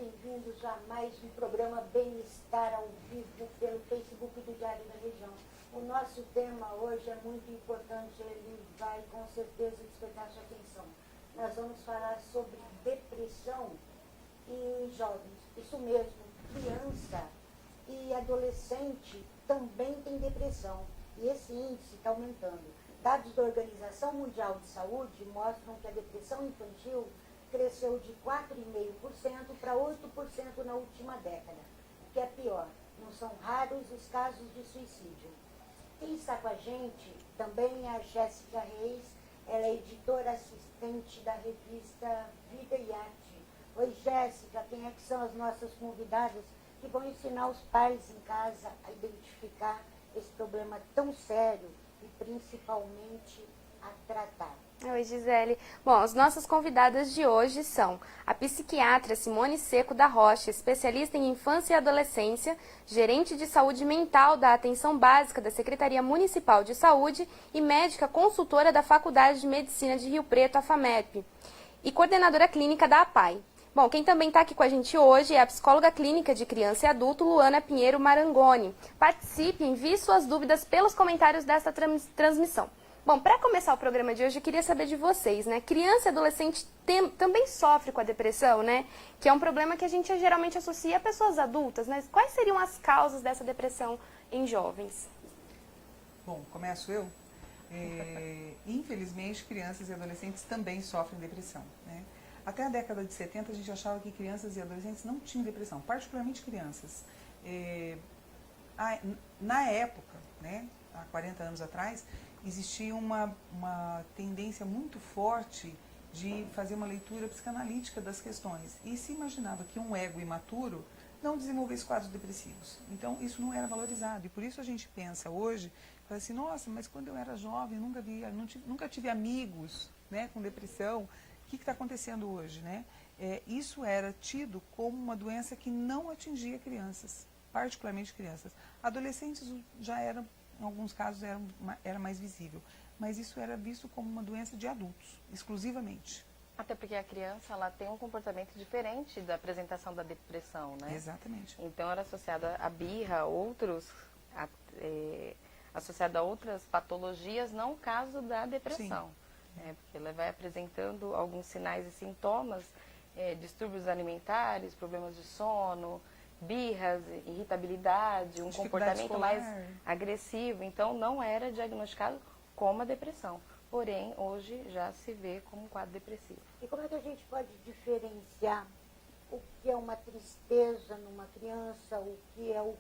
bem-vindos a mais um programa Bem-Estar ao vivo pelo Facebook do Diário da Região. O nosso tema hoje é muito importante, ele vai com certeza despertar sua atenção. Nós vamos falar sobre depressão e jovens. Isso mesmo, criança e adolescente também tem depressão e esse índice está aumentando. Dados da Organização Mundial de Saúde mostram que a depressão infantil cresceu de 4,5% para 8% na última década. O que é pior, não são raros os casos de suicídio. Quem está com a gente também é a Jéssica Reis, ela é editora assistente da revista Vida e Arte. Oi, Jéssica, quem é que são as nossas convidadas que vão ensinar os pais em casa a identificar esse problema tão sério e principalmente a tratar? Oi, Gisele. Bom, as nossas convidadas de hoje são a psiquiatra Simone Seco da Rocha, especialista em infância e adolescência, gerente de saúde mental da Atenção Básica da Secretaria Municipal de Saúde e médica consultora da Faculdade de Medicina de Rio Preto, a FAMEP, e coordenadora clínica da APAI. Bom, quem também está aqui com a gente hoje é a psicóloga clínica de criança e adulto, Luana Pinheiro Marangoni. Participe, envie suas dúvidas pelos comentários desta transmissão. Bom, para começar o programa de hoje, eu queria saber de vocês, né? Criança e adolescente também sofre com a depressão, né? Que é um problema que a gente geralmente associa a pessoas adultas, né? Quais seriam as causas dessa depressão em jovens? Bom, começo eu. Infelizmente, crianças e adolescentes também sofrem depressão, né? Até a década de 70, a gente achava que crianças e adolescentes não tinham depressão, particularmente crianças. Na época, né, há 40 anos atrás, existia uma tendência muito forte de fazer uma leitura psicanalítica das questões. E se imaginava que um ego imaturo não desenvolvesse quadros depressivos. Então, isso não era valorizado. E por isso a gente pensa hoje, fala assim, nossa, mas quando eu era jovem, eu nunca tive amigos, né, com depressão. O que está acontecendo hoje, né? Isso era tido como uma doença que não atingia crianças, particularmente crianças. Adolescentes já eram, em alguns casos, era mais visível, mas isso era visto como uma doença de adultos, exclusivamente. Até porque a criança ela tem um comportamento diferente da apresentação da depressão, né? Exatamente. Então era associada a birra, associada a outras patologias, não o caso da depressão. Sim. Porque ela vai apresentando alguns sinais e sintomas, distúrbios alimentares, problemas de sono, birras, irritabilidade, um comportamento mais agressivo. Então, não era diagnosticado como a depressão. Porém, hoje já se vê como um quadro depressivo. E como é que a gente pode diferenciar o que é uma tristeza numa criança, o que é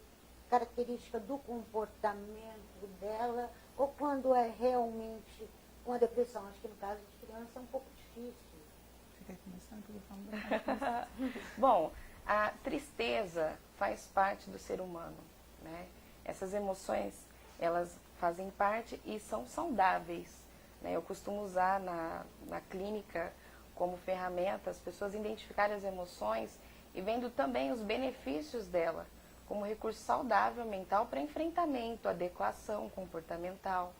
característica do comportamento dela, ou quando é realmente uma depressão? Acho que no caso de criança é um pouco difícil. Você quer começar? Bom, a tristeza faz parte do ser humano, né? Essas emoções, elas fazem parte e são saudáveis, né? Eu costumo usar na clínica como ferramenta as pessoas identificarem as emoções e vendo também os benefícios dela como recurso saudável mental para enfrentamento, adequação comportamental.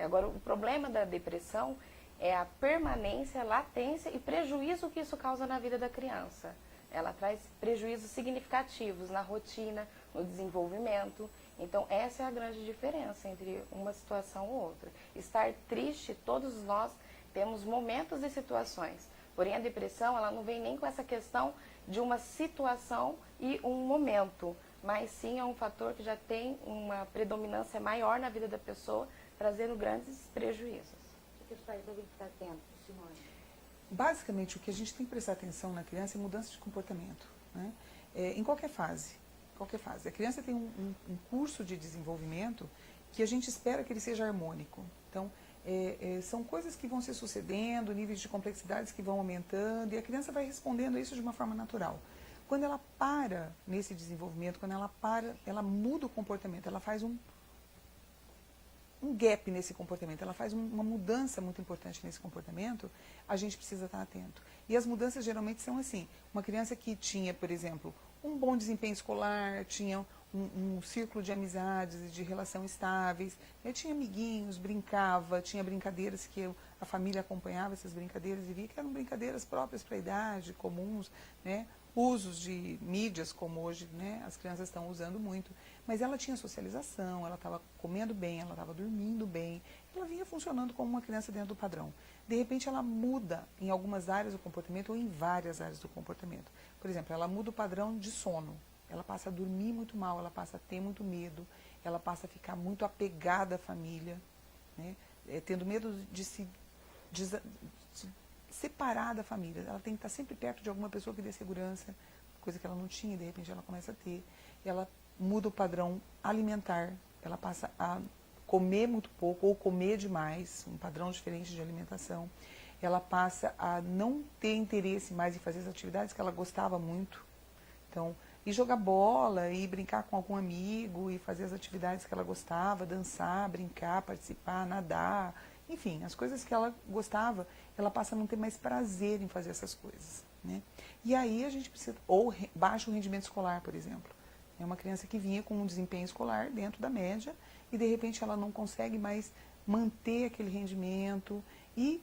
Agora, o problema da depressão é a permanência, latência e prejuízo que isso causa na vida da criança. Ela traz prejuízos significativos na rotina, no desenvolvimento. Então, essa é a grande diferença entre uma situação ou outra. Estar triste, todos nós temos momentos e situações. Porém, a depressão, ela não vem nem com essa questão de uma situação e um momento, mas sim é um fator que já tem uma predominância maior na vida da pessoa, trazendo grandes prejuízos. O que os pais devem ficar atentos, Simone? Basicamente, o que a gente tem que prestar atenção na criança é mudança de comportamento, né? Em qualquer fase. A criança tem um curso de desenvolvimento que a gente espera que ele seja harmônico. Então, são coisas que vão se sucedendo, níveis de complexidades que vão aumentando, e a criança vai respondendo a isso de uma forma natural. Quando ela para nesse desenvolvimento, ela muda o comportamento, ela faz um gap nesse comportamento, ela faz uma mudança muito importante nesse comportamento, a gente precisa estar atento. E as mudanças geralmente são assim, uma criança que tinha, por exemplo, um bom desempenho escolar, tinha um círculo de amizades e de relação estáveis, tinha amiguinhos, brincava, tinha brincadeiras que a família acompanhava essas brincadeiras e via que eram brincadeiras próprias para a idade, comuns, né? usos de mídias, como hoje, né, as crianças estão usando muito, mas ela tinha socialização, ela estava comendo bem, ela estava dormindo bem, ela vinha funcionando como uma criança dentro do padrão. De repente, ela muda em algumas áreas do comportamento ou em várias áreas do comportamento. Por exemplo, ela muda o padrão de sono, ela passa a dormir muito mal, ela passa a ter muito medo, ela passa a ficar muito apegada à família, né, tendo medo de se separar da família. Ela tem que estar sempre perto de alguma pessoa que dê segurança, coisa que ela não tinha, de repente ela começa a ter. Ela muda o padrão alimentar, ela passa a comer muito pouco ou comer demais, um padrão diferente de alimentação. Ela passa a não ter interesse mais em fazer as atividades que ela gostava muito. Então, ir jogar bola, ir brincar com algum amigo, e fazer as atividades que ela gostava, dançar, brincar, participar, nadar, enfim, as coisas que ela gostava, ela passa a não ter mais prazer em fazer essas coisas, né? E aí a gente precisa, ou baixo rendimento escolar, por exemplo. É uma criança que vinha com um desempenho escolar dentro da média e de repente ela não consegue mais manter aquele rendimento. E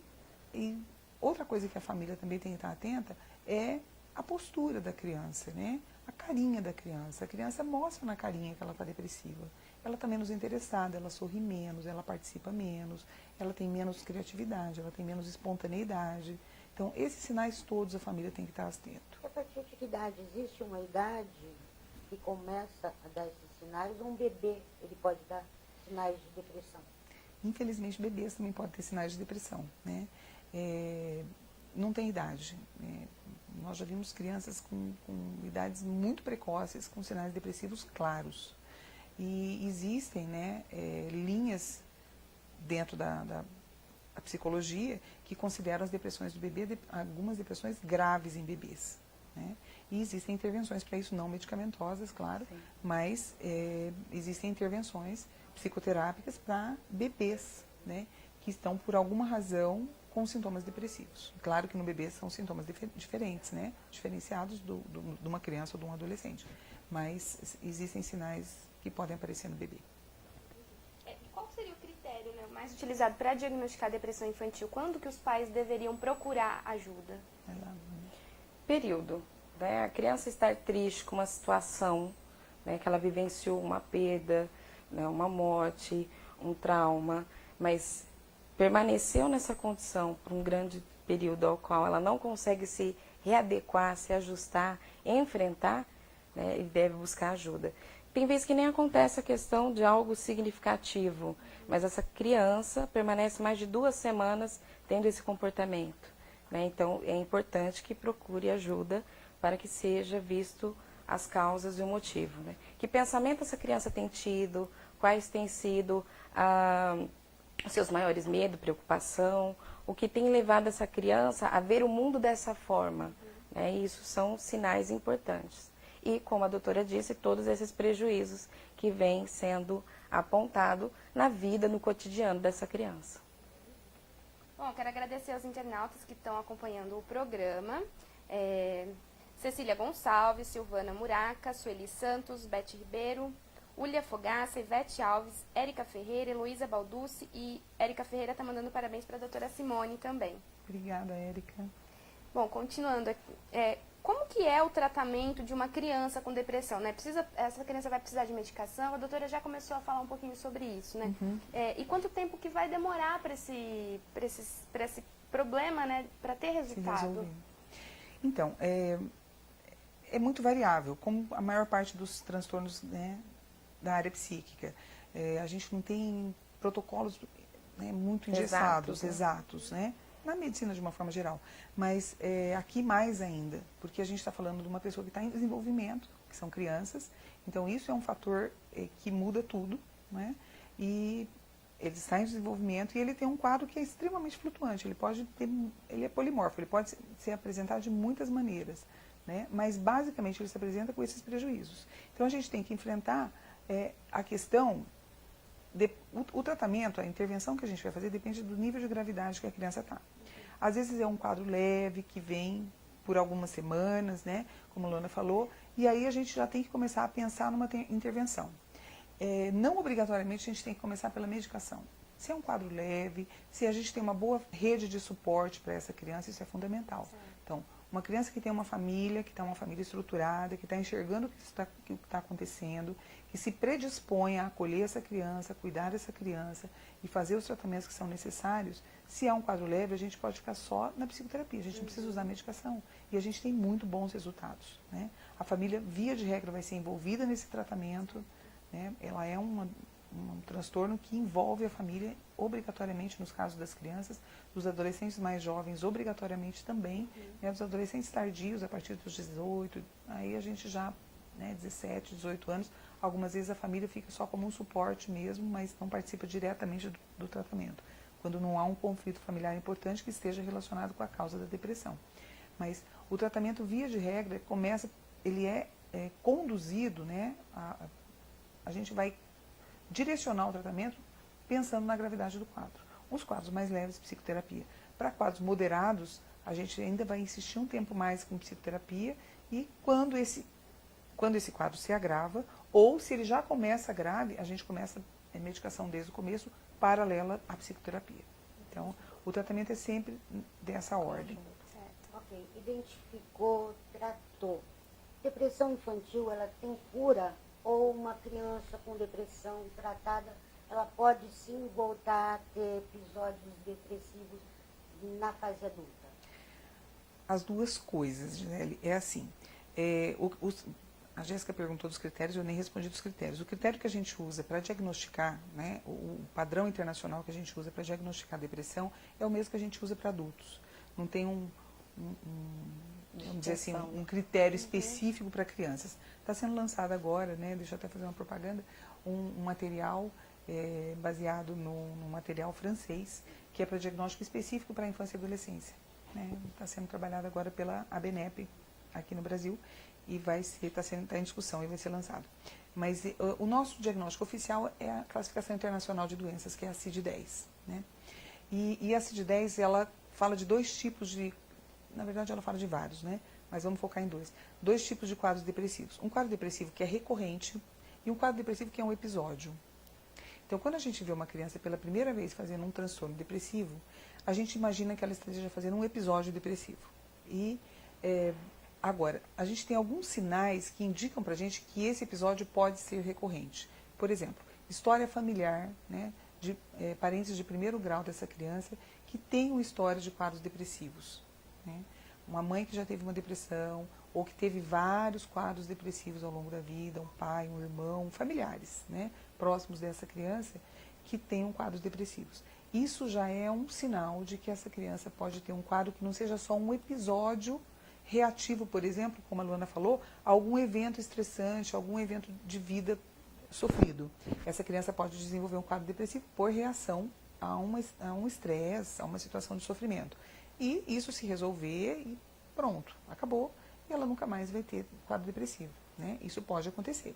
outra coisa que a família também tem que estar atenta é a postura da criança, né? A carinha da criança. A criança mostra na carinha que ela está depressiva. Ela está menos interessada, ela sorri menos, ela participa menos, ela tem menos criatividade, ela tem menos espontaneidade. Então, esses sinais todos a família tem que estar atento. A partir de que idade? Existe uma idade que começa a dar esses sinais? Ou um bebê, ele pode dar sinais de depressão? Infelizmente, bebês também podem ter sinais de depressão, né? Não tem idade. Nós já vimos crianças com idades muito precoces, com sinais depressivos claros. E existem, né, linhas dentro da psicologia que consideram as depressões do bebê, algumas depressões graves em bebês, né? E existem intervenções para isso, não medicamentosas, claro, sim, mas existem intervenções psicoterápicas para bebês, né, que estão por alguma razão com sintomas depressivos. Claro que no bebê são sintomas diferentes, né, diferenciados de uma criança ou de um adolescente, mas existem sinais que podem aparecer no bebê. Qual seria o critério, né, mais utilizado para diagnosticar a depressão infantil? Quando que os pais deveriam procurar ajuda? Período. Né? A criança estar triste com uma situação, né, que ela vivenciou uma perda, né, uma morte, um trauma, mas permaneceu nessa condição por um grande período ao qual ela não consegue se readequar, se ajustar, enfrentar, né, ele deve buscar ajuda. Tem vezes que nem acontece a questão de algo significativo, mas essa criança permanece mais de 2 semanas tendo esse comportamento, né? Então, é importante que procure ajuda para que seja visto as causas e o motivo, né? Que pensamento essa criança tem tido, quais têm sido os seus maiores medos, preocupação, o que tem levado essa criança a ver o mundo dessa forma, né? E isso são sinais importantes. E, como a doutora disse, todos esses prejuízos que vêm sendo apontados na vida, no cotidiano dessa criança. Bom, quero agradecer aos internautas que estão acompanhando o programa. Cecília Gonçalves, Silvana Muraca, Sueli Santos, Bete Ribeiro, Ulia Fogaça, Ivete Alves, Érica Ferreira, Heloísa Balducci e Érica Ferreira está mandando parabéns para a doutora Simone também. Obrigada, Érica. Bom, continuando aqui, como que é o tratamento de uma criança com depressão, né? Essa criança vai precisar de medicação, a doutora já começou a falar um pouquinho sobre isso, né? Uhum. E quanto tempo que vai demorar para esse problema, né, para ter resultado? Então, é muito variável, como a maior parte dos transtornos, né, da área psíquica. A gente não tem protocolos, né, muito engessados, exatos, né? Na medicina de uma forma geral, mas aqui mais ainda, porque a gente está falando de uma pessoa que está em desenvolvimento, que são crianças, então isso é um fator que muda tudo, né? E ele está em desenvolvimento e ele tem um quadro que é extremamente flutuante, ele é polimorfo, ele pode ser apresentado de muitas maneiras, né? Mas basicamente ele se apresenta com esses prejuízos. Então a gente tem que enfrentar a questão. O tratamento, a intervenção que a gente vai fazer depende do nível de gravidade que a criança está. Às vezes é um quadro leve, que vem por algumas semanas, né, como a Luana falou, e aí a gente já tem que começar a pensar numa intervenção. Não obrigatoriamente a gente tem que começar pela medicação. Se é um quadro leve, se a gente tem uma boa rede de suporte para essa criança, isso é fundamental. Então, Uma criança que tem uma família, que está uma família estruturada, que está enxergando o que está acontecendo, que se predispõe a acolher essa criança, cuidar dessa criança e fazer os tratamentos que são necessários, se há um quadro leve, a gente pode ficar só na psicoterapia, a gente não precisa usar medicação. E a gente tem muito bons resultados, né? A família, via de regra, vai ser envolvida nesse tratamento, né? Ela é um transtorno que envolve a família obrigatoriamente nos casos das crianças, dos adolescentes mais jovens obrigatoriamente também, né? Dos adolescentes tardios, a partir dos 18, aí a gente já, né, 17, 18 anos, algumas vezes a família fica só como um suporte mesmo, mas não participa diretamente do tratamento, quando não há um conflito familiar importante que esteja relacionado com a causa da depressão. Mas o tratamento, via de regra, ele é conduzido, né, a gente vai direcionar o tratamento pensando na gravidade do quadro. Os quadros mais leves, psicoterapia. Para quadros moderados, a gente ainda vai insistir um tempo mais com psicoterapia e quando esse quadro se agrava, ou se ele já começa grave, a gente começa a medicação desde o começo, paralela à psicoterapia. Então, o tratamento é sempre dessa ordem. Ok, identificou, tratou. Depressão infantil, ela tem cura? Ou uma criança com depressão tratada, ela pode sim voltar a ter episódios depressivos na fase adulta? As duas coisas, Gisele, é assim. A Jéssica perguntou dos critérios, eu nem respondi dos critérios. O critério que a gente usa para diagnosticar, né, o padrão internacional que a gente usa para diagnosticar a depressão é o mesmo que a gente usa para adultos. Não tem vamos dizer assim, um critério específico para crianças. Está sendo lançado agora, né, deixa eu até fazer uma propaganda, um material baseado no material francês, que é para diagnóstico específico para a infância e adolescência. Está sendo trabalhado agora pela ABNEP aqui no Brasil e está em discussão e vai ser lançado. Mas o nosso diagnóstico oficial é a classificação internacional de doenças, que é a CID-10. Né? E a CID-10, ela fala de dois tipos de... Na verdade, ela fala de vários, né? Mas vamos focar em dois. Dois tipos de quadros depressivos. Um quadro depressivo que é recorrente e um quadro depressivo que é um episódio. Então, quando a gente vê uma criança pela primeira vez fazendo um transtorno depressivo, a gente imagina que ela esteja fazendo um episódio depressivo. E, agora, a gente tem alguns sinais que indicam pra gente que esse episódio pode ser recorrente. Por exemplo, história familiar, né, de parentes de primeiro grau dessa criança que tem uma história de quadros depressivos. Né? Uma mãe que já teve uma depressão, ou que teve vários quadros depressivos ao longo da vida, um pai, um irmão, familiares, né, próximos dessa criança, que tenham quadros depressivos. Isso já é um sinal de que essa criança pode ter um quadro que não seja só um episódio reativo, por exemplo, como a Luana falou, a algum evento estressante, algum evento de vida sofrido. Essa criança pode desenvolver um quadro depressivo por reação a um estresse, a uma situação de sofrimento. E isso se resolver e pronto, acabou. E ela nunca mais vai ter quadro depressivo. Né? Isso pode acontecer.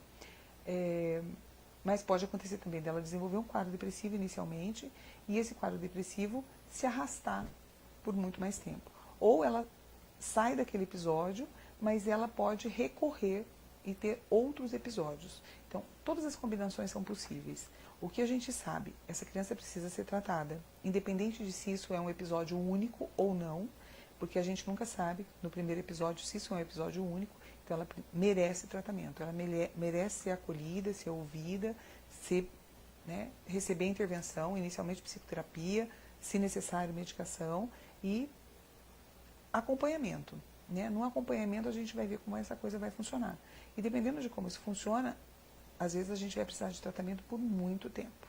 Mas pode acontecer também dela desenvolver um quadro depressivo inicialmente e esse quadro depressivo se arrastar por muito mais tempo. Ou ela sai daquele episódio, mas ela pode recorrer e ter outros episódios. Então, todas as combinações são possíveis. O que a gente sabe, essa criança precisa ser tratada, independente de se isso é um episódio único ou não, porque a gente nunca sabe, no primeiro episódio, se isso é um episódio único, então ela merece tratamento, ela merece ser acolhida, ser ouvida, receber intervenção, inicialmente psicoterapia, se necessário medicação e acompanhamento. Né? No acompanhamento a gente vai ver como essa coisa vai funcionar. E dependendo de como isso funciona, às vezes a gente vai precisar de tratamento por muito tempo.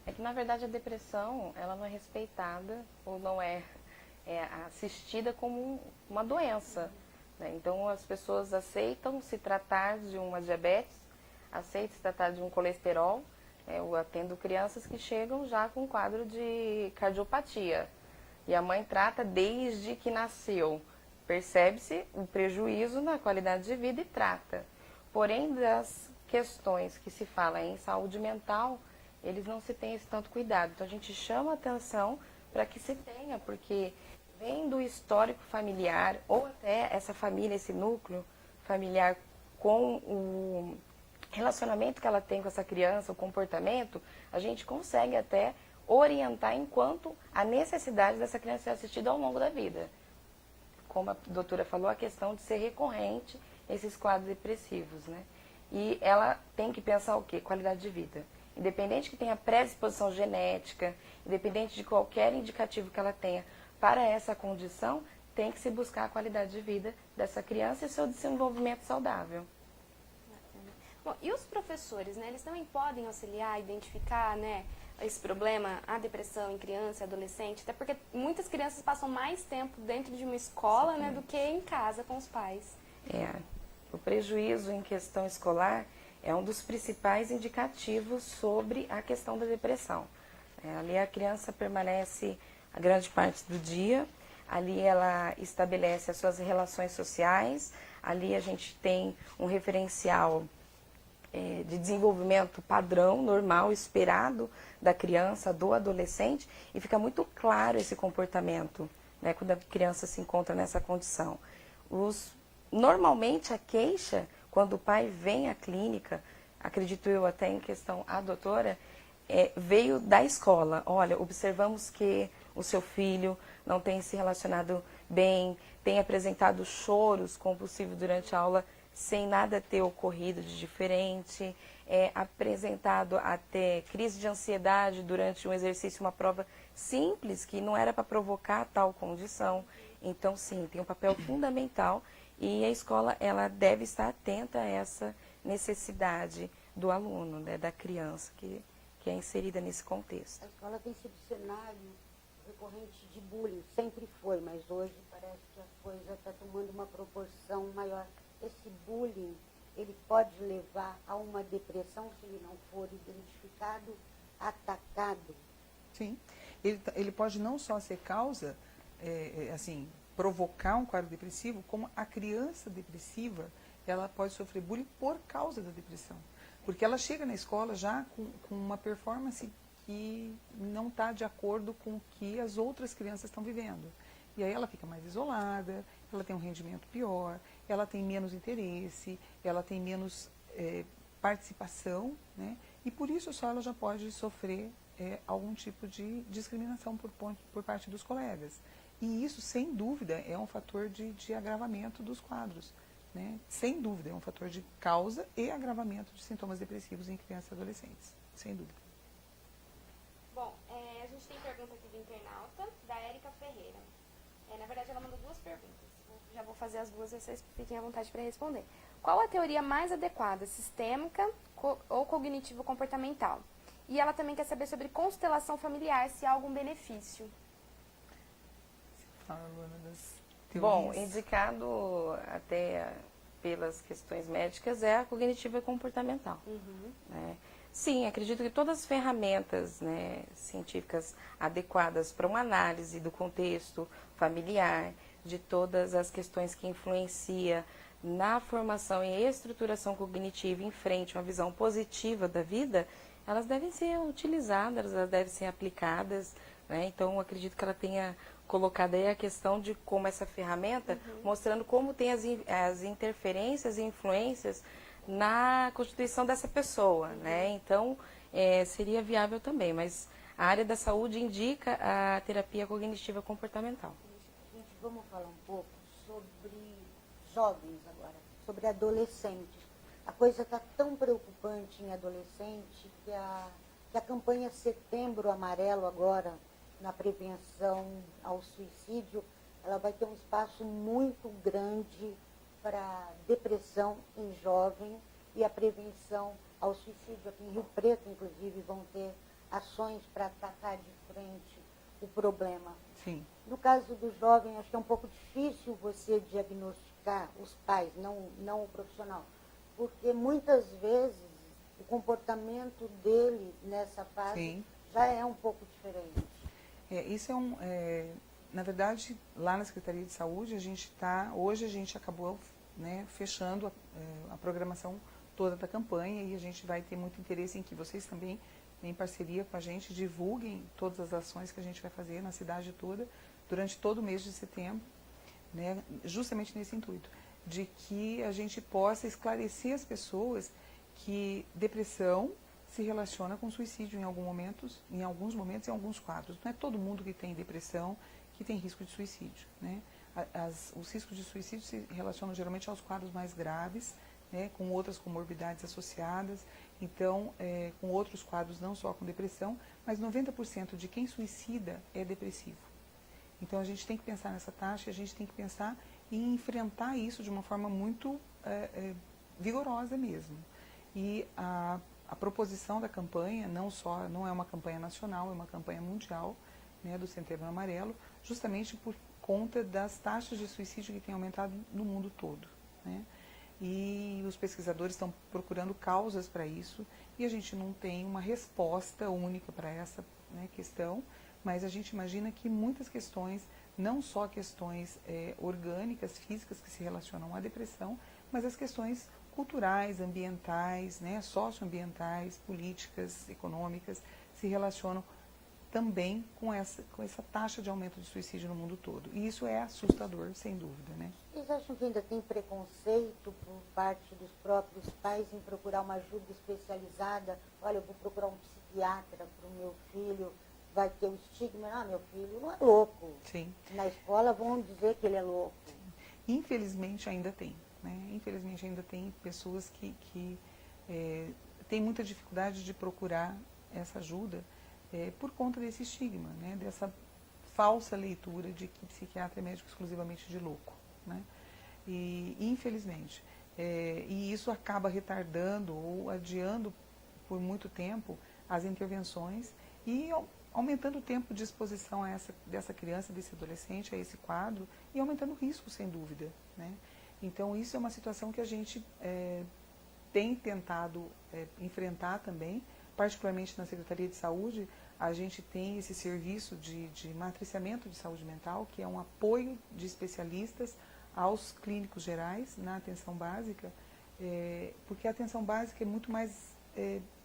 É que, na verdade, a depressão, ela não é respeitada ou não é assistida como uma doença. Né? Então, as pessoas aceitam se tratar de uma diabetes, aceitam se tratar de um colesterol. Eu atendo crianças que chegam já com quadro de cardiopatia. E a mãe trata desde que nasceu. Percebe-se o prejuízo na qualidade de vida e trata. Porém, das questões que se fala em saúde mental, eles não se tem esse tanto cuidado. Então, a gente chama atenção para que se tenha, porque vem do histórico familiar, ou até essa família, esse núcleo familiar com o relacionamento que ela tem com essa criança, o comportamento, a gente consegue até orientar enquanto a necessidade dessa criança ser assistida ao longo da vida. como a doutora falou, a questão de ser recorrente esses quadros depressivos, né? E ela tem que pensar o quê? Qualidade de vida. Independente que tenha predisposição genética, independente de qualquer indicativo que ela tenha para essa condição, tem que se buscar a qualidade de vida dessa criança e seu desenvolvimento saudável. Bom, e os professores, né? Eles também podem auxiliar a identificar, né, esse problema, a depressão em criança e adolescente, até porque muitas crianças passam mais tempo dentro de uma escola, né, do que em casa com os pais. O prejuízo em questão escolar é um dos principais indicativos sobre a questão da depressão. Ali a criança permanece a grande parte do dia, ali ela estabelece as suas relações sociais, ali a gente tem um referencial de desenvolvimento padrão, normal, esperado da criança, do adolescente, e fica muito claro esse comportamento, né, quando a criança se encontra nessa condição. Normalmente a queixa, quando o pai vem à clínica, acredito eu até em questão a doutora, veio da escola. Olha, observamos que o seu filho não tem se relacionado bem, tem apresentado choros compulsivos durante a aula sem nada ter ocorrido de diferente, apresentado até crise de ansiedade durante um exercício, uma prova simples, que não era para provocar tal condição. Então, sim, tem um papel fundamental e a escola ela deve estar atenta a essa necessidade do aluno, né, da criança que é inserida nesse contexto. A escola tem sido cenário recorrente de bullying, sempre foi, mas hoje parece que a coisa está tomando uma proporção maior. Esse bullying, ele pode levar a uma depressão se ele não for identificado, atacado? Sim, ele pode não só ser causa, assim, provocar um quadro depressivo, como a criança depressiva, ela pode sofrer bullying por causa da depressão. Porque ela chega na escola já com uma performance que não está de acordo com o que as outras crianças estão vivendo. E aí ela fica mais isolada, ela tem um rendimento pior, ela tem menos interesse, ela tem menos participação, né? E por isso só ela já pode sofrer algum tipo de discriminação por parte dos colegas. E isso, sem dúvida, é um fator de agravamento dos quadros, né? Sem dúvida, é um fator de causa e agravamento de sintomas depressivos em crianças e adolescentes, sem dúvida. Bom, a gente tem pergunta aqui do internauta, da Érica Ferreira. Na verdade, ela mandou duas perguntas. Já vou fazer as duas e vocês fiquem à vontade para responder. Qual a teoria mais adequada, sistêmica ou cognitivo-comportamental? E ela também quer saber sobre constelação familiar, se há algum benefício. Fala, Luana, das Bom, teorias. indicado até pelas questões médicas é a cognitiva e comportamental. Né? Sim, acredito que todas as ferramentas, né, científicas adequadas para uma análise do contexto familiar, de todas as questões que influenciam na formação e estruturação cognitiva em frente a uma visão positiva da vida, elas devem ser utilizadas, elas devem ser aplicadas, né? Então, acredito que ela tenha colocado aí a questão de como essa ferramenta, mostrando como tem as interferências e influências na constituição dessa pessoa, né? Então, seria viável também, mas a área da saúde indica a terapia cognitiva comportamental. Gente, vamos falar um pouco sobre jovens agora, sobre adolescentes. A coisa está tão preocupante em adolescente que a campanha Setembro Amarelo agora, na prevenção ao suicídio, ela vai ter um espaço muito grande para depressão em jovem e a prevenção ao suicídio. Aqui em Rio Preto, inclusive, vão ter ações para atacar de frente o problema. Sim. No caso do jovem, acho que é um pouco difícil você diagnosticar os pais, não o profissional, porque muitas vezes o comportamento dele nessa fase Sim. já é um pouco diferente. Isso na verdade, lá na Secretaria de Saúde, hoje a gente acabou, né, fechando a programação toda da campanha e a gente vai ter muito interesse em que vocês também, em parceria com a gente, divulguem todas as ações que a gente vai fazer na cidade toda, durante todo o mês de setembro, né, justamente nesse intuito, de que a gente possa esclarecer as pessoas que depressão se relaciona com suicídio em alguns momentos e em alguns quadros. Não é todo mundo que tem depressão que tem risco de suicídio, né? os riscos de suicídio se relacionam geralmente aos quadros mais graves, né, com outras comorbidades associadas, então, com outros quadros, não só com depressão, mas 90% de quem suicida é depressivo. Então, a gente tem que pensar nessa taxa, a gente tem que pensar em enfrentar isso de uma forma muito vigorosa mesmo. E a proposição da campanha não é uma campanha nacional, é uma campanha mundial, né, do Setembro Amarelo, justamente por conta das taxas de suicídio que têm aumentado no mundo todo, né? E os pesquisadores estão procurando causas para isso, e a gente não tem uma resposta única para essa, né, questão, mas a gente imagina que muitas questões, não só questões orgânicas, físicas que se relacionam à depressão, mas as questões culturais, ambientais, né, socioambientais, políticas, econômicas, se relacionam também com essa taxa de aumento de suicídio no mundo todo. E isso é assustador, sem dúvida, né? Vocês acham que ainda tem preconceito por parte dos próprios pais em procurar uma ajuda especializada? Olha, eu vou procurar um psiquiatra para o meu filho, vai ter o estigma, ah, meu filho não é louco. Sim. Na escola vão dizer que ele é louco. Infelizmente ainda tem, né? Infelizmente ainda tem pessoas que têm muita dificuldade de procurar essa ajuda por conta desse estigma, né? Dessa falsa leitura de que psiquiatra é médico exclusivamente de louco, né? E infelizmente, e isso acaba retardando ou adiando por muito tempo as intervenções e aumentando o tempo de exposição dessa criança, desse adolescente, a esse quadro, e aumentando o risco, sem dúvida, né? Então, isso é uma situação que a gente tem tentado enfrentar também, particularmente na Secretaria de Saúde. A gente tem esse serviço de matriciamento de saúde mental, que é um apoio de especialistas aos clínicos gerais na atenção básica, porque a atenção básica é muito mais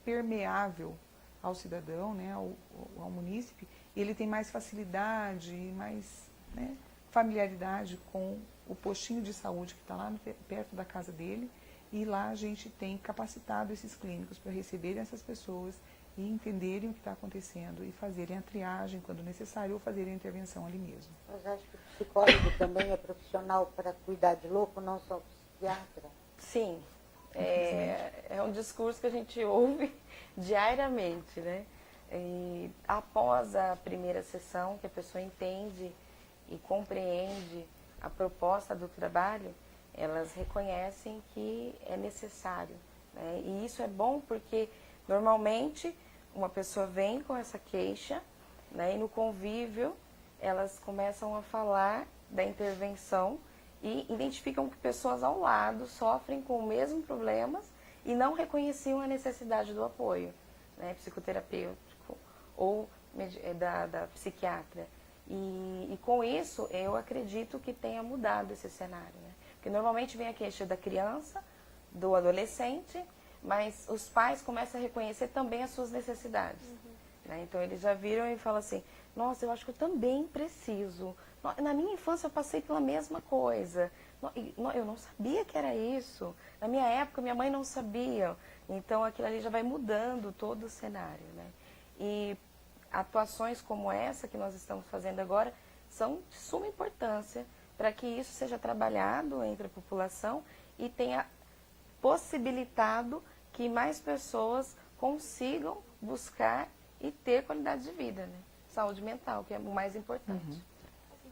permeável ao cidadão, né, ao munícipe, e ele tem mais facilidade, mais, né, familiaridade com o postinho de saúde que está lá perto da casa dele, e lá a gente tem capacitado esses clínicos para receberem essas pessoas e entenderem o que está acontecendo e fazerem a triagem quando necessário ou fazerem a intervenção ali mesmo. Mas acho que o psicólogo também é profissional para cuidar de louco, não só o psiquiatra? Sim, é um discurso que a gente ouve diariamente, né? E após a primeira sessão, que a pessoa entende e compreende a proposta do trabalho, elas reconhecem que é necessário, né? E isso é bom porque normalmente uma pessoa vem com essa queixa, né, e no convívio elas começam a falar da intervenção e identificam que pessoas ao lado sofrem com os mesmos problemas e não reconheciam a necessidade do apoio, né, psicoterapêutico ou da psiquiatra. E com isso eu acredito que tenha mudado esse cenário, né? Porque normalmente vem a queixa da criança, do adolescente, mas os pais começam a reconhecer também as suas necessidades. Né? Então eles já viram e falam assim, nossa, eu acho que eu também preciso. Na minha infância eu passei pela mesma coisa. Eu não sabia que era isso. Na minha época minha mãe não sabia. Então aquilo ali já vai mudando todo o cenário. Né? E atuações como essa que nós estamos fazendo agora são de suma importância para que isso seja trabalhado entre a população e tenha possibilitado que mais pessoas consigam buscar e ter qualidade de vida, né? Saúde mental, que é o mais importante.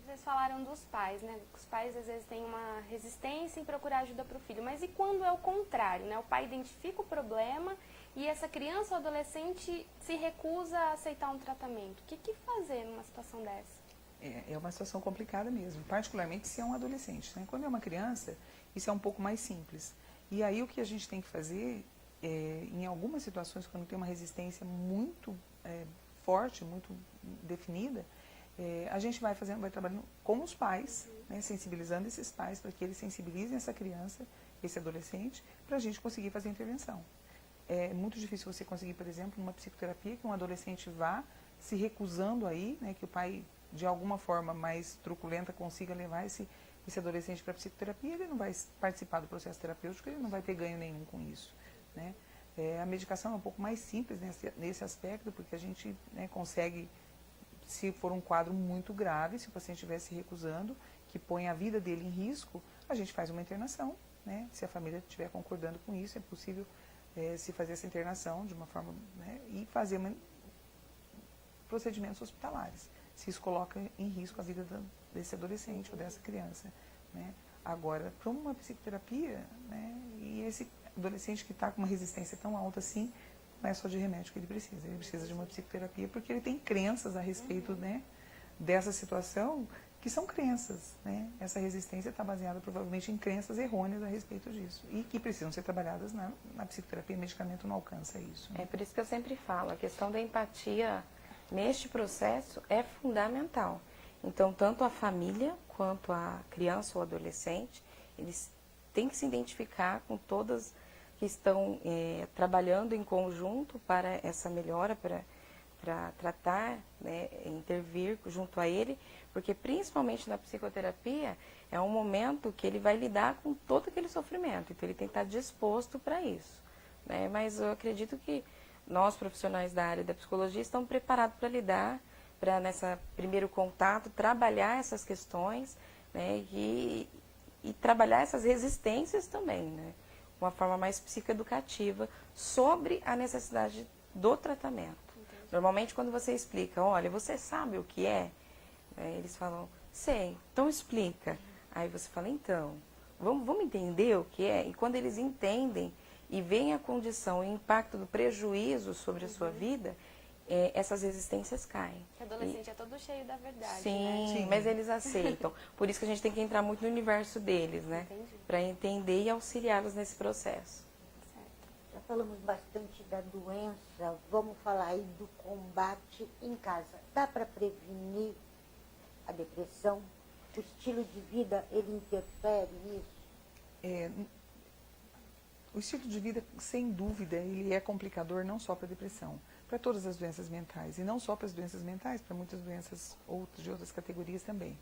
Vocês falaram dos pais, né? Os pais às vezes têm uma resistência em procurar ajuda para o filho, mas e quando é o contrário, né? O pai identifica o problema e essa criança ou adolescente se recusa a aceitar um tratamento. O que fazer numa situação dessa? É uma situação complicada mesmo, particularmente se é um adolescente, né? Quando é uma criança, isso é um pouco mais simples. E aí o que a gente tem que fazer, em algumas situações, quando tem uma resistência muito forte, muito definida, a gente vai trabalhando com os pais, né, sensibilizando esses pais para que eles sensibilizem essa criança, esse adolescente, para a gente conseguir fazer a intervenção. É muito difícil você conseguir, por exemplo, uma psicoterapia que um adolescente vá se recusando aí, né, que o pai, de alguma forma mais truculenta, consiga levar esse adolescente para a psicoterapia, ele não vai participar do processo terapêutico, ele não vai ter ganho nenhum com isso, né? A medicação é um pouco mais simples nesse aspecto, porque a gente, né, consegue se for um quadro muito grave, se o paciente estiver se recusando, que põe a vida dele em risco, a gente faz uma internação, né? Se a família estiver concordando com isso, é possível se fazer essa internação de uma forma, né? E fazer procedimentos hospitalares, se isso coloca em risco a vida desse adolescente ou dessa criança, né? Agora, para uma psicoterapia, né? E esse adolescente que está com uma resistência tão alta assim, não é só de remédio que ele precisa de uma psicoterapia porque ele tem crenças a respeito, né, dessa situação, que são crenças, né? Essa resistência está baseada provavelmente em crenças errôneas a respeito disso e que precisam ser trabalhadas na psicoterapia. O medicamento não alcança isso, né? É por isso que eu sempre falo, a questão da empatia neste processo é fundamental. Então, tanto a família quanto a criança ou adolescente, eles têm que se identificar com todas que estão trabalhando em conjunto para essa melhora, para tratar, né, intervir junto a ele, porque principalmente na psicoterapia é um momento que ele vai lidar com todo aquele sofrimento, então ele tem que estar disposto para isso, né? Mas eu acredito que nós, profissionais da área da psicologia, estamos preparados para lidar, para nessa primeiro contato, trabalhar essas questões, né, e trabalhar essas resistências também, né? Uma forma mais psicoeducativa sobre a necessidade do tratamento. Entendi. Normalmente, quando você explica, olha, você sabe o que é? Eles falam, sei, então explica. Aí você fala, então, vamos entender o que é? E quando eles entendem e veem a condição, o impacto do prejuízo sobre a sua vida, essas resistências caem. O adolescente é todo cheio da verdade, sim, né? Sim, mas eles aceitam. Por isso que a gente tem que entrar muito no universo deles, né? Para entender e auxiliá-los nesse processo. Certo. Já falamos bastante da doença, vamos falar aí do combate em casa. Dá para prevenir a depressão? O estilo de vida, ele interfere nisso? O estilo de vida, sem dúvida, ele é complicador não só para a depressão, para todas as doenças mentais, e não só para as doenças mentais, para muitas doenças de outras categorias também,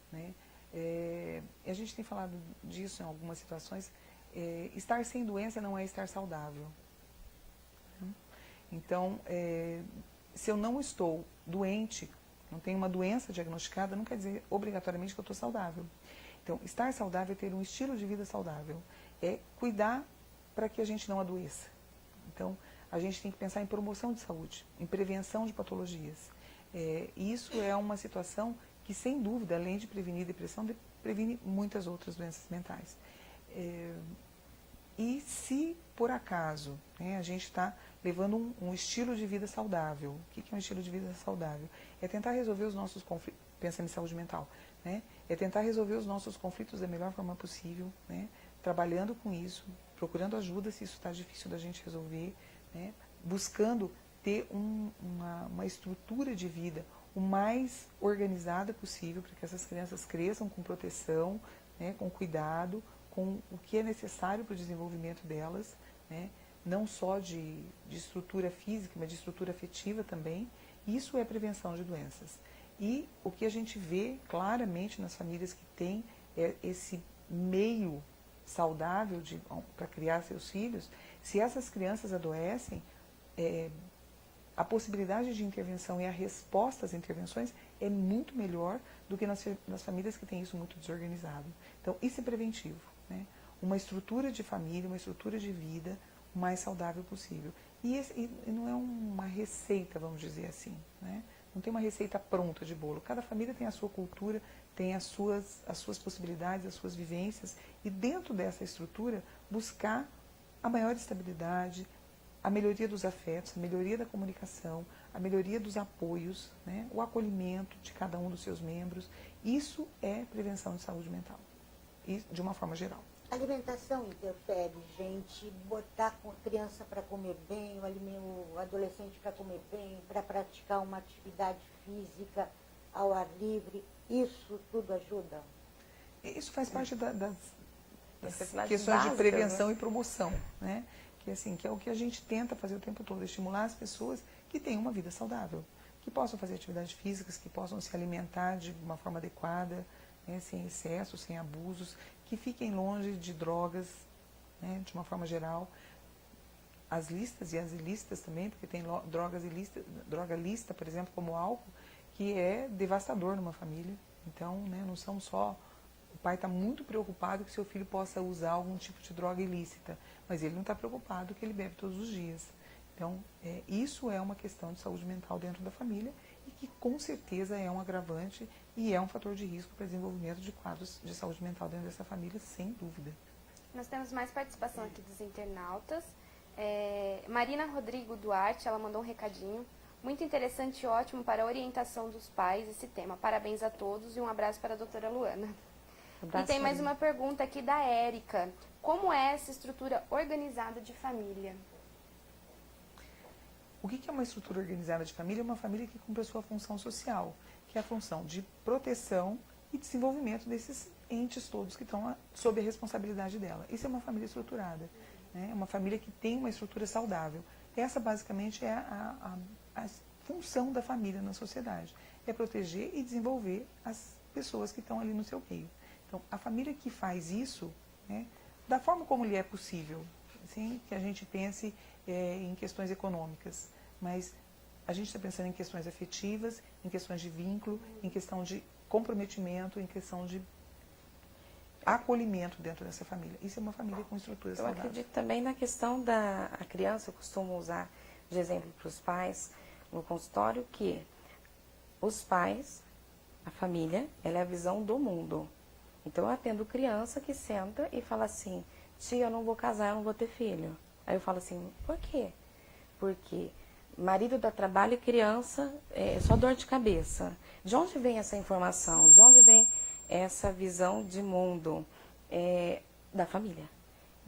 né? A gente tem falado disso em algumas situações. Estar sem doença não é estar saudável. Então, se eu não estou doente, não tenho uma doença diagnosticada, não quer dizer obrigatoriamente que eu estou saudável. Então, estar saudável é ter um estilo de vida saudável, é cuidar para que a gente não adoeça. Então, a gente tem que pensar em promoção de saúde, em prevenção de patologias. Isso é uma situação que, sem dúvida, além de prevenir depressão, previne muitas outras doenças mentais. E se, por acaso, né, a gente está levando um estilo de vida saudável, o que é um estilo de vida saudável? É tentar resolver os nossos conflitos, pensando em saúde mental, né? É tentar resolver os nossos conflitos da melhor forma possível, né? Trabalhando com isso, procurando ajuda se isso está difícil da gente resolver, né? Buscando ter uma estrutura de vida o mais organizada possível para que essas crianças cresçam com proteção, né? Com cuidado, com o que é necessário para o desenvolvimento delas, né? Não só de estrutura física, mas de estrutura afetiva também. Isso é prevenção de doenças. E o que a gente vê claramente nas famílias que têm esse meio saudável para criar seus filhos, se essas crianças adoecem, a possibilidade de intervenção e a resposta às intervenções é muito melhor do que nas famílias que têm isso muito desorganizado. Então, isso é preventivo, né? Uma estrutura de família, uma estrutura de vida o mais saudável possível. E não é uma receita, vamos dizer assim, né? Não tem uma receita pronta de bolo. Cada família tem a sua cultura, tem as suas possibilidades, as suas vivências, e dentro dessa estrutura buscar a maior estabilidade, a melhoria dos afetos, a melhoria da comunicação, a melhoria dos apoios, né? O acolhimento de cada um dos seus membros. Isso é prevenção de saúde mental, e de uma forma geral. A alimentação interfere, gente, botar a criança para comer bem, o adolescente para comer bem, para praticar uma atividade física ao ar livre, isso tudo ajuda? Isso faz parte das Necessidades questões básicas, de prevenção, né? E promoção, né? Que é o que a gente tenta fazer o tempo todo, estimular as pessoas que tenham uma vida saudável, que possam fazer atividades físicas, que possam se alimentar de uma forma adequada, né, sem excesso, sem abusos, que fiquem longe de drogas, né, de uma forma geral, as listas e as ilícitas também, porque tem droga lícita, por exemplo, como o álcool, que é devastador numa família. Então, né, não são só... O pai está muito preocupado que seu filho possa usar algum tipo de droga ilícita, mas ele não está preocupado que ele bebe todos os dias. Então, isso é uma questão de saúde mental dentro da família e que com certeza é um agravante e é um fator de risco para desenvolvimento de quadros de saúde mental dentro dessa família, sem dúvida. Nós temos mais participação aqui dos internautas. Marina Rodrigo Duarte, ela mandou um recadinho. Muito interessante e ótimo para a orientação dos pais esse tema. Parabéns a todos e um abraço para a doutora Luana. Abraço, E tem mais Marina. uma pergunta aqui da Érica. Como é essa estrutura organizada de família? O que é uma estrutura organizada de família? É uma família que cumpre a sua função social, que é a função de proteção e desenvolvimento desses entes todos que estão sob a responsabilidade dela. Isso é uma família estruturada, né? É uma família que tem uma estrutura saudável. Essa, basicamente, é a função da família na sociedade. É proteger e desenvolver as pessoas que estão ali no seu meio. Então, a família que faz isso, né, da forma como lhe é possível, assim, que a gente pense em questões econômicas, mas a gente está pensando em questões afetivas, em questões de vínculo, em questão de comprometimento, em questão de acolhimento dentro dessa família. Isso é uma família com estrutura Eu saudável. acredito também na questão da criança, eu costumo usar de exemplo para os pais no consultório, que os pais, a família, ela é a visão do mundo. Então eu atendo criança que senta e fala assim, tia, eu não vou casar, eu não vou ter filho. Aí eu falo assim, por quê? Porque marido dá trabalho e criança é só dor de cabeça. De onde vem essa informação? De onde vem essa visão de mundo? Da família.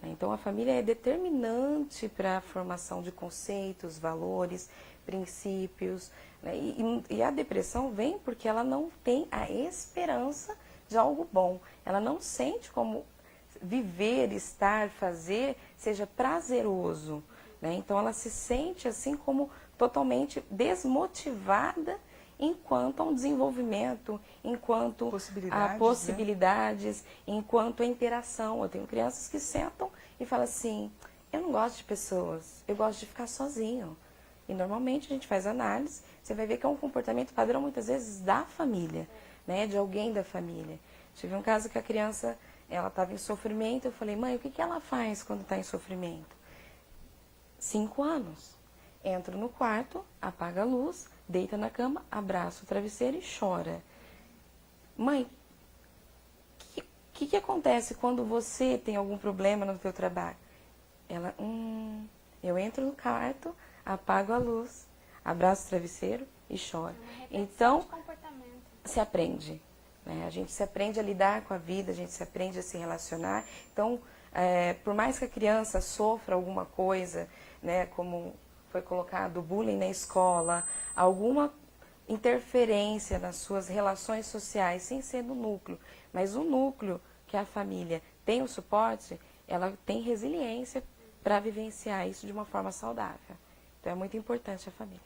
Então a família é determinante para a formação de conceitos, valores, princípios. Né? E a depressão vem porque ela não tem a esperança de algo bom. Ela não sente como viver, estar, fazer seja prazeroso. Né? Então ela se sente assim como totalmente desmotivada enquanto a um desenvolvimento, enquanto a possibilidades, né? Enquanto a interação. Eu tenho crianças que sentam e falam assim, eu não gosto de pessoas, eu gosto de ficar sozinho. E normalmente a gente faz análise, você vai ver que é um comportamento padrão muitas vezes da família, né? De alguém da família. Tive um caso que a criança, ela estava em sofrimento, eu falei, mãe, o que ela faz quando está em sofrimento? 5 anos. Entra no quarto, apaga a luz, deita na cama, abraça o travesseiro e chora. Mãe, o que acontece quando você tem algum problema no seu trabalho? Ela, eu entro no quarto, apago a luz, abraço o travesseiro e choro. Então, se aprende. Né? A gente se aprende a lidar com a vida, a gente se aprende a se relacionar. Então, por mais que a criança sofra alguma coisa, né, como foi colocado bullying na escola, alguma interferência nas suas relações sociais, sem ser no núcleo, mas o núcleo, que é a família, tem o suporte, ela tem resiliência para vivenciar isso de uma forma saudável. Então é muito importante a família.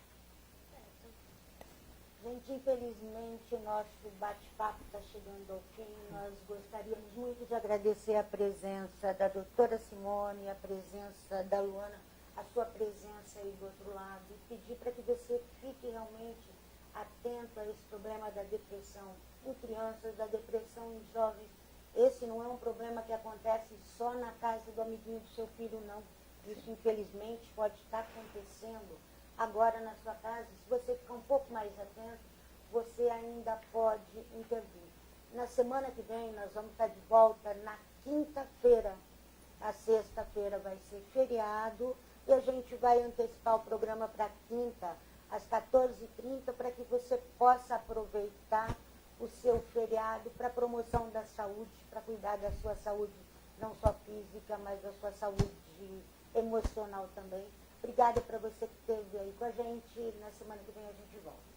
Gente, infelizmente o nosso bate-papo está chegando ao fim. Nós gostaríamos muito de agradecer a presença da doutora Simone, a presença da Luana, a sua presença aí do outro lado, e pedir para que você fique realmente atento a esse problema da depressão em crianças, da depressão em jovens. Esse não é um problema que acontece só na casa do amiguinho do seu filho, não. Isso, infelizmente, pode estar acontecendo agora na sua casa. Se você ficar um pouco mais atento, você ainda pode intervir. Na semana que vem, nós vamos estar de volta na quinta-feira. A sexta-feira vai ser feriado e a gente vai antecipar o programa para quinta, às 14h30, para que você possa aproveitar o seu feriado para promoção da saúde, para cuidar da sua saúde, não só física, mas da sua saúde emocional também. Obrigada para você que esteve aí com a gente. Na semana que vem a gente volta.